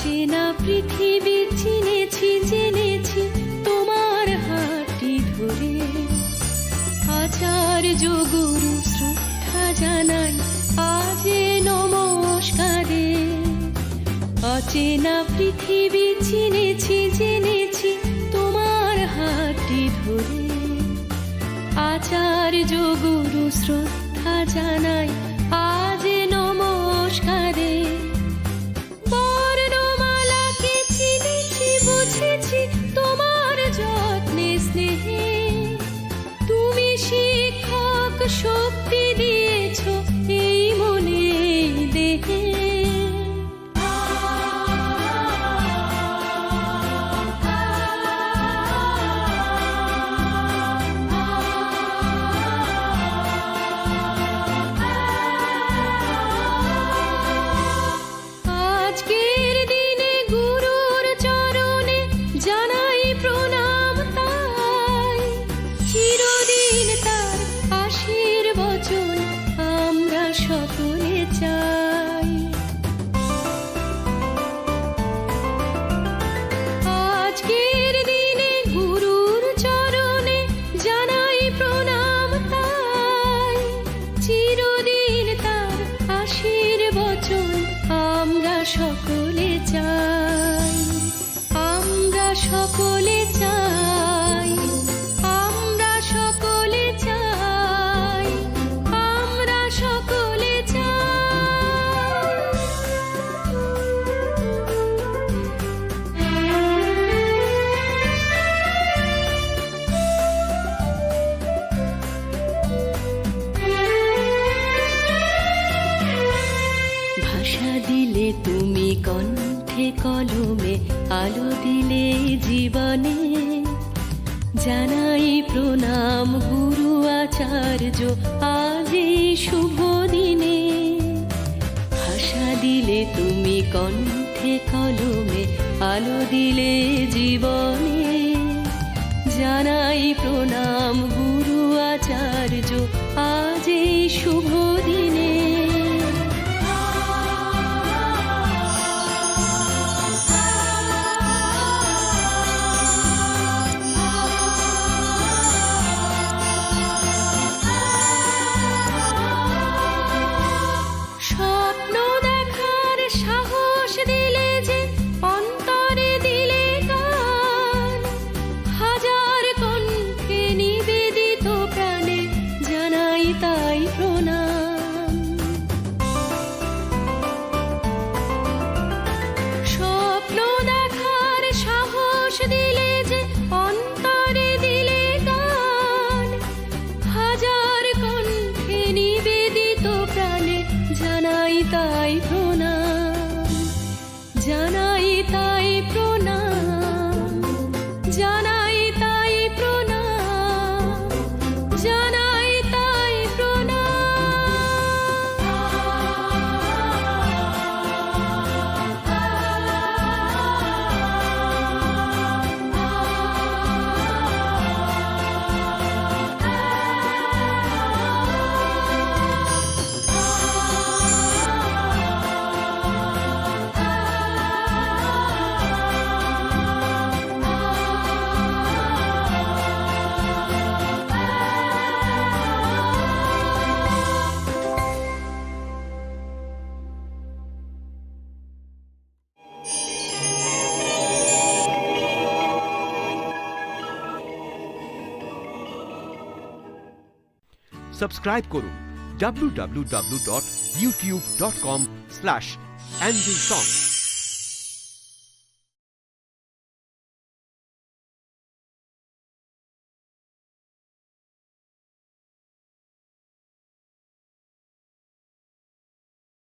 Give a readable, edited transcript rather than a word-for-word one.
অচেনা পৃথিবী চিনেছি জেনেছি তোমার হাতটি ধরে। আচার্য গুরু শ্রদ্ধা জানাই আজ নমস্কারে। অচেনা পৃথিবী চিনেছি জেনেছি তোমার হাতটি ধরে। আচার্য গুরু শ্রদ্ধা জানাই আজ নমস্কারে। বর্ণমালাকে চিনেছি বুঝেছি তোমার যত্নে স্নেহে। তুমি শিক্ষক শক্তি দিয়েছ এই মনে দেহে। আজকের দিনে গুরুর চরণে জানাই প্রণাম তাই। চিরদিন তার আশীর্বচন আমরা সকলে চাই। আজকের দিনে গুরুর চরণে জানাই প্রণাম তাই। চিরদিন তার আশীর্বচন আমরা সকলে চাই। আমরা সকলে চাই। আমরা সকলে চাই। আমরা সকলে ভাষা দিলে তুমি কণ্ঠে কলমে আলো দিলে জীবনে। জানাই প্রণাম গুরু আচার্য আজ এই শুভ দিনে। ভাষা দিলে তুমি কণ্ঠে কলমে আলো দিলে জীবনে। জানাই প্রণাম গুরু আচার্য আজ এই শুভ দিনে। স্বপ্ন দেখার সাহস দিলে যে অন্তরে দিলে গান। হাজার কণ্ঠে নিবেদিত প্রাণে জানাই তাই প্রণাম। স্বপ্ন দেখার সাহস দিলে যে অন্তরে দিলে গান। হাজার কণ্ঠে নিবেদিত প্রাণে জানাই তাই প্রণাম। জানাই তাই প্রণাম। জানাই তাই প্রণাম। জানাই তাই সাবস্ক্রাইব করুন www.youtube.com/AnvilSong